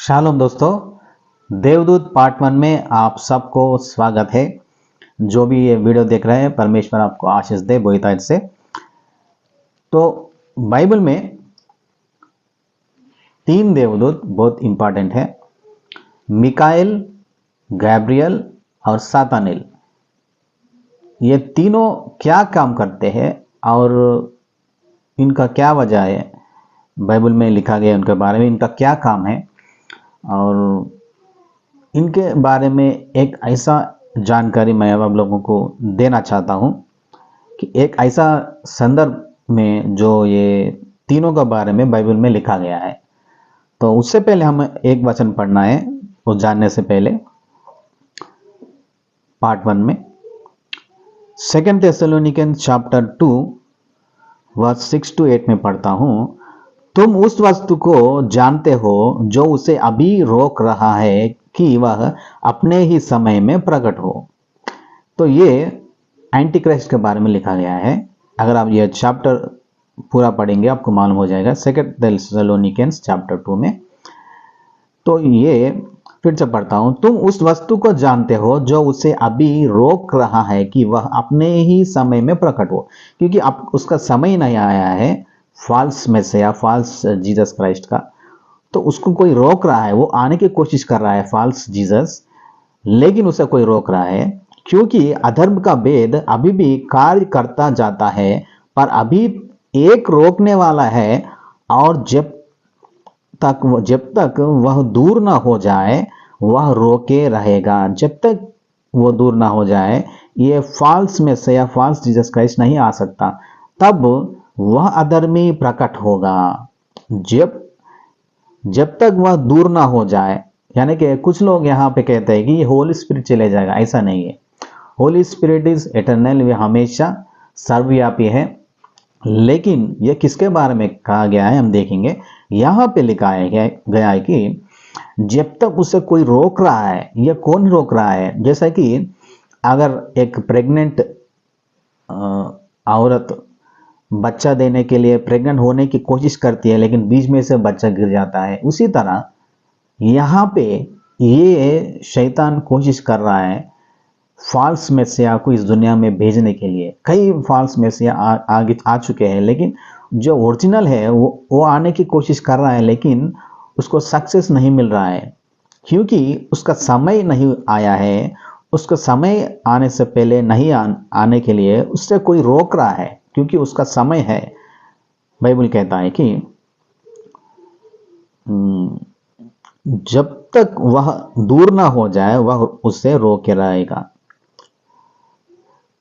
Shalom दोस्तों, देवदूत part 1 में आप सबको स्वागत है। जो भी ये वीडियो देख रहे हैं, परमेश्वर आपको आशीष दे बहुतायत से। तो बाइबल में 3 देवदूत बहुत इंपॉर्टेंट है। मिकाएल, गैब्रियल और सातानिल। ये तीनों क्या काम करते हैं और इनका क्या वजह है, बाइबल में लिखा गया उनके बारे में, इनका क्या काम है और इनके बारे में एक ऐसा जानकारी मैं आप लोगों को देना चाहता हूं कि एक ऐसा संदर्भ में जो ये तीनों के बारे में बाइबल में लिखा गया है। तो उससे पहले हम एक वचन पढ़ना है, वो जानने से पहले पार्ट 1 में 2 थेसलोनिकन चैप्टर 2 वर्स 6 to 8 में पढ़ता हूं। तुम उस वस्तु को जानते हो जो उसे अभी रोक रहा है कि वह अपने ही समय में प्रकट हो। तो ये एंटी क्राइस्ट के बारे में लिखा गया है। अगर आप ये चैप्टर पूरा पढ़ेंगे आपको मालूम हो जाएगा 2 थेसलोनिकन्स चैप्टर 2 में। तो ये फिर से पढ़ता हूं। तुम उस वस्तु को जानते हो जो उसे अभी रोक रहा है कि वह अपने ही समय में प्रकट हो, क्योंकि अब उसका समय नहीं आया है false Mysia, false Jesus Christ का। तो उसको कोई रोक रहा है, वो आने की कोशिश कर रहा है फॉल्स जीसस, लेकिन उसे कोई रोक रहा है क्योंकि अधर्म का भेद अभी भी कार्य करता जाता है। पर अभी एक रोकने वाला है, और जब तक वह दूर ना हो जाए वह रोके रहेगा। जब तक वो दूर ना हो जाए, ये false Mysia, false Jesus Christ नहीं आ सकता। तब वह अधर्मी प्रकट होगा। जब तक वह दूर ना हो जाए, यानी कि कुछ लोग यहाँ पे कहते हैं कि ये होली स्पिरिट चले जाएगा। ऐसा नहीं है। होली स्पिरिट इज इटर्नल, वे हमेशा सर्वव्यापी है। लेकिन ये किसके बारे में कहा गया है हम देखेंगे। यहाँ पे लिखा गया है कि जब तक उसे कोई रोक रहा है, यह कौन रोक रहा है। जैसा कि अगर एक प्रेग्नेंट औरत बच्चा देने के लिए प्रेग्नेंट होने की कोशिश करती है, लेकिन बीच में से बच्चा गिर जाता है, उसी तरह यहाँ पे ये शैतान कोशिश कर रहा है फॉल्स मैसिया को इस दुनिया में भेजने के लिए। कई फॉल्स मैसिया आगे आ चुके हैं, लेकिन जो ओरिजिनल है वो आने की कोशिश कर रहा है, लेकिन उसको सक्सेस नहीं मिल रहा है क्योंकि उसका समय नहीं आया है। उसका समय आने से पहले नहीं आने के लिए उससे कोई रोक रहा है, क्योंकि उसका समय है। बाइबल कहता है कि जब तक वह दूर ना हो जाए वह उससे रोके रहेगा।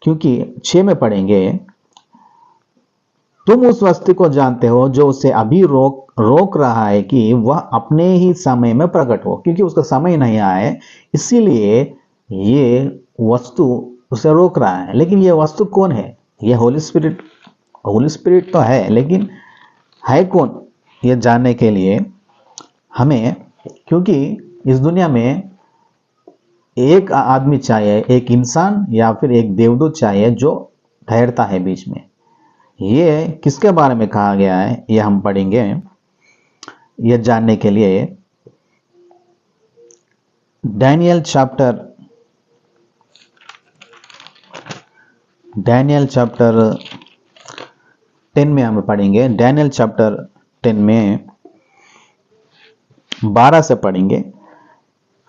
क्योंकि 6 में पढ़ेंगे, तुम उस वस्तु को जानते हो जो उसे अभी रोक रहा है कि वह अपने ही समय में प्रकट हो, क्योंकि उसका समय नहीं आया है, इसीलिए ये वस्तु उसे रोक रहा है। लेकिन ये वस्तु कौन है? ये होली स्पिरिट। होली स्पिरिट तो है, लेकिन है कौन, ये जानने के लिए हमें, क्योंकि इस दुनिया में एक आदमी चाहिए, एक इंसान या फिर एक देवदूत चाहिए जो ठहरता है बीच में। ये किसके बारे में कहा गया है ये हम पढ़ेंगे। ये जानने के लिए डैनियल चैप्टर 10 में हम पढ़ेंगे। डैनियल चैप्टर 10 में 12 से पढ़ेंगे।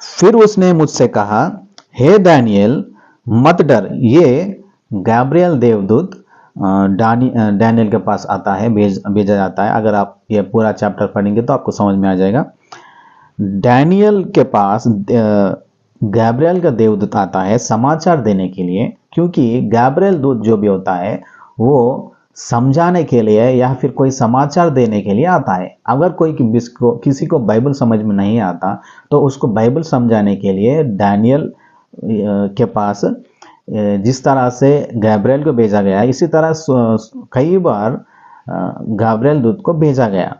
फिर उसने मुझसे कहा, हे दानियल मत डर। ये गैब्रियल देवदूत डैनियल के पास आता है, भेजा जाता है। अगर आप ये पूरा चैप्टर पढ़ेंगे तो आपको समझ में आ जाएगा। डैनियल के पास गैब्रियल का देवदूत आता है समाचार देने के लिए, क्योंकि गैब्रियल दूत जो भी होता है वो समझाने के लिए या फिर कोई समाचार देने के लिए आता है। अगर कोई किसी को बाइबल समझ में नहीं आता तो उसको बाइबल समझाने के लिए डैनियल के पास जिस तरह से गैब्रियल को भेजा गया, इसी तरह कई बार गैब्रियल दूत को भेजा गया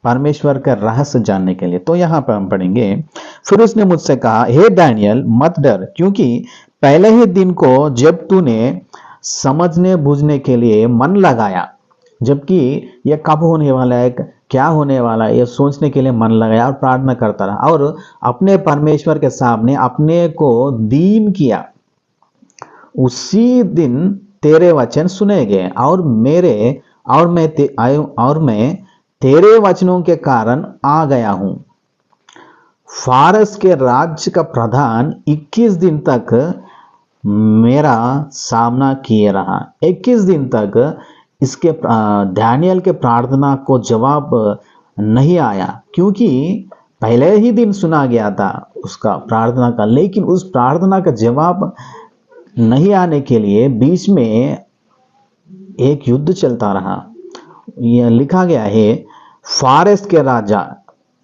परमेश्वर का रहस्य जानने के लिए। तो यहाँ पर हम पढ़ेंगे, फिर उसने मुझसे कहा, हे डैनियल मत डर, क्योंकि पहले ही दिन को जब तूने समझने बूझने के लिए मन लगाया, जबकि यह कब होने वाला है, क्या होने वाला है, ये सोचने के लिए मन लगाया और प्रार्थना करता रहा और अपने परमेश्वर के सामने अपने को दीन किया। उसी दिन तेरे वचन सुने गए और मैं तेरे वचनों के कारण आ गया हूं। फारस के राज्य का प्रधान 21 दिन तक मेरा सामना किए रहा। 21 दिन तक इसके दानियल के प्रार्थना को जवाब नहीं आया, क्योंकि पहले ही दिन सुना गया था उसका प्रार्थना का, लेकिन उस प्रार्थना का जवाब नहीं आने के लिए बीच में एक युद्ध चलता रहा। यह लिखा गया है, फारस के राजा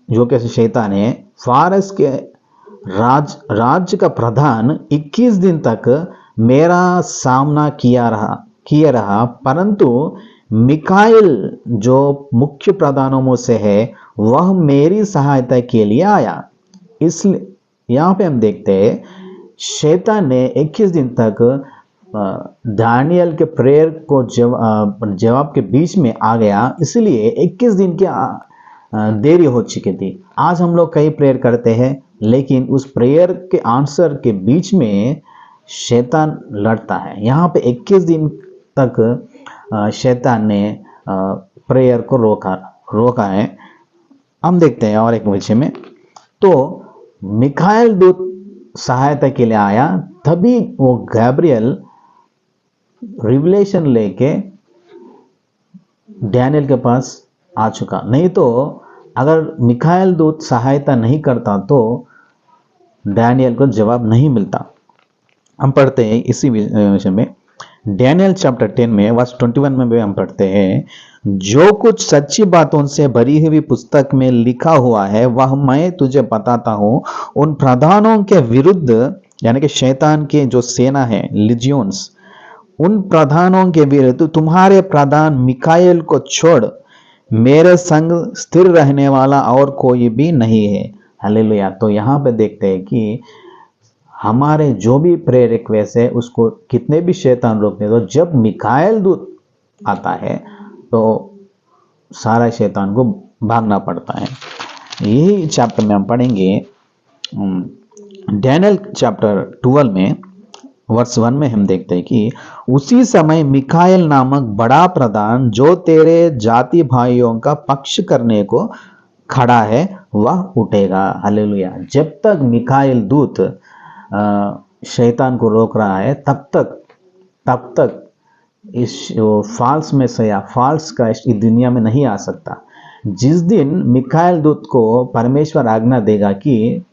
जो कि शैतान है, फारस के राज्य का प्रधान 21 दिन तक मेरा सामना किए रहा, परंतु मिकाएल जो मुख्य प्रधानों में से है वह मेरी सहायता के लिए आया। इसलिए यहाँ पे हम देखते हैं शैतान ने 21 दिन तक दानियल के प्रेयर को जवाब के बीच में आ गया, इसलिए 21 दिन की देरी हो चुकी थी। आज हम लोग कई प्रेयर करते हैं, लेकिन उस प्रेयर के आंसर के बीच में शैतान लड़ता है। यहाँ पे 21 दिन तक शैतान ने प्रेयर को रोका है। हम देखते हैं और एक विषय में, तो मिकाएल दूत सहायता के लिए आया, तभी वो गैब्रियल रिवलेशन लेके डैनियल के पास आ चुका। नहीं तो अगर मिकाएल दूत सहायता नहीं करता तो डैनियल को जवाब नहीं मिलता। हम पढ़ते हैं इसी विषय में डैनियल चैप्टर 10 में वर्स 21 में भी हम पढ़ते हैं, जो कुछ सच्ची बातों से भरी हुई पुस्तक में लिखा हुआ है वह मैं तुझे बताता हूं। उन प्रधानों के विरुद्ध, यानी कि शैतान के जो सेना है लिजियंस, उन प्रधानों के विरुद्ध तुम्हारे प्रधान मिकाएल को छोड़ मेरे संग स्थिर रहने वाला और कोई भी नहीं है। हालेलुया। तो यहाँ पे देखते हैं कि हमारे जो भी प्रेयर रिक्वेस्ट है उसको कितने भी शैतान रोकने दो, जब मिकाएल दूत आता है तो सारा शैतान को भागना पड़ता है। यही चैप्टर में हम पढ़ेंगे डैनियल चैप्टर 12 में वर्स 1 में हम देखते हैं कि उसी समय मिकाएल नामक बड़ा प्रधान जो तेरे जाति भाइयों का पक्ष करने को खड़ा है वह उठेगा। हालेलुया। जब तक मिकाएल दूत शैतान को रोक रहा है तब तक इस फाल्स मैसिया, फाल्स क्राइस्ट इस दुनिया में नहीं आ सकता। जिस दिन मिकाएल दूत को परमेश्वर आज्ञा देगा कि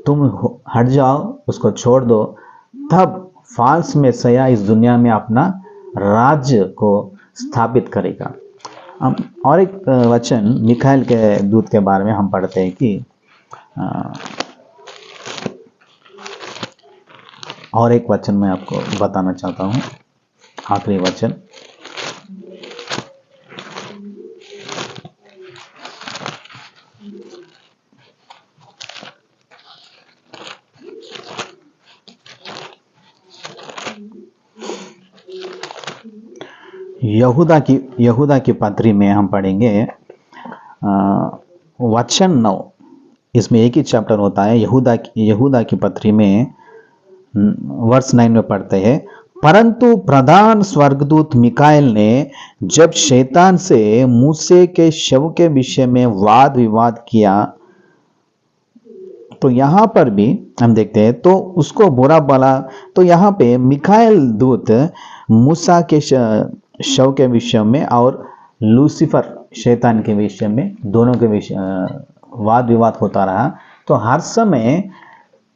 तुम हट जाओ, उसको छोड़ दो, तब फाल्स मैसिया इस दुनिया में अपना राज्य को स्थापित करेगा। और एक वचन मिकाएल के दूत के बारे में हम पढ़ते हैं कि और एक वचन मैं आपको बताना चाहता हूं, आखिरी वचन यहूदा की पत्री में हम पढ़ेंगे वचन 9। इसमें एक ही चैप्टर होता है। यहूदा की पत्री में वर्स 9 में पढ़ते हैं, परंतु प्रधान स्वर्गदूत मिकाएल ने जब शैतान से मूसे के शव के विषय में वाद विवाद किया, तो यहां पर भी हम देखते हैं तो उसको बुरा बोला। तो यहाँ पे मिकाएल दूत मूसा के शव के विषय में और लूसीफर शैतान के विषय में, दोनों के विषय वाद विवाद होता रहा। तो हर समय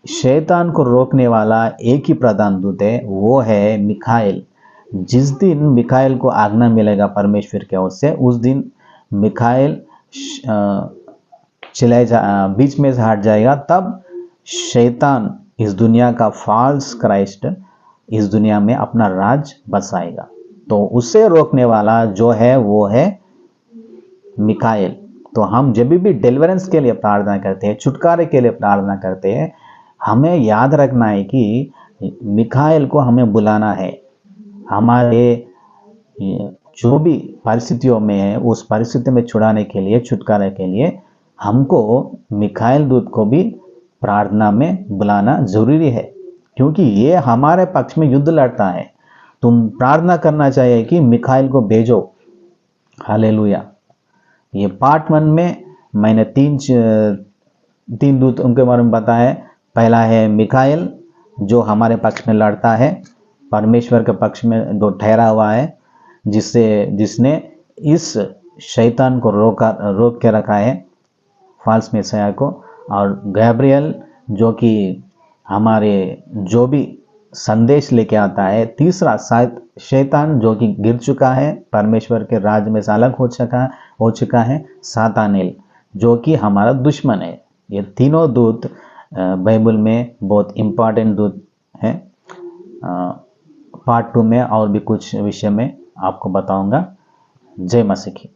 शैतान को रोकने वाला एक ही प्रधान दूत है, वो है मिकाएल। जिस दिन मिकाएल को आज्ञा मिलेगा परमेश्वर की ओर से, उस दिन मिकाएल बीच में से हट जाएगा, तब शैतान इस दुनिया का फाल्स क्राइस्ट इस दुनिया में अपना राज बसाएगा। तो उसे रोकने वाला जो है वो है मिकाएल। तो हम जब भी डिलीवरेंस के लिए प्रार्थना करते हैं, छुटकारे के लिए प्रार्थना करते हैं, हमें याद रखना है कि मिकाएल को हमें बुलाना है। हमारे जो भी परिस्थितियों में है उस परिस्थिति में छुड़ाने के लिए, छुटकारे के लिए हमको मिखाइल दूत को भी प्रार्थना में बुलाना जरूरी है, क्योंकि ये हमारे पक्ष में युद्ध लड़ता है। तुम प्रार्थना करना चाहिए कि मिखाइल को भेजो। हालेलुया। ये पार्ट 1 में मैंने तीन दूत उनके बारे में बताया। पहला है मिखाइल जो हमारे पक्ष में लड़ता है, परमेश्वर के पक्ष में जो ठहरा हुआ है, जिसने इस शैतान को रोक के रखा है, फाल्स मेसाया को। और गैब्रियल जो कि हमारे जो भी संदेश लेके आता है। तीसरा शैतान जो कि गिर चुका है, परमेश्वर के राज में से अलग हो चुका है, सातानेल जो कि हमारा दुश्मन है। ये तीनों दूत बाइबल में बहुत इम्पोर्टेंट दूत हैं। पार्ट 2 में और भी कुछ विषय में आपको बताऊंगा। जय मसीह की।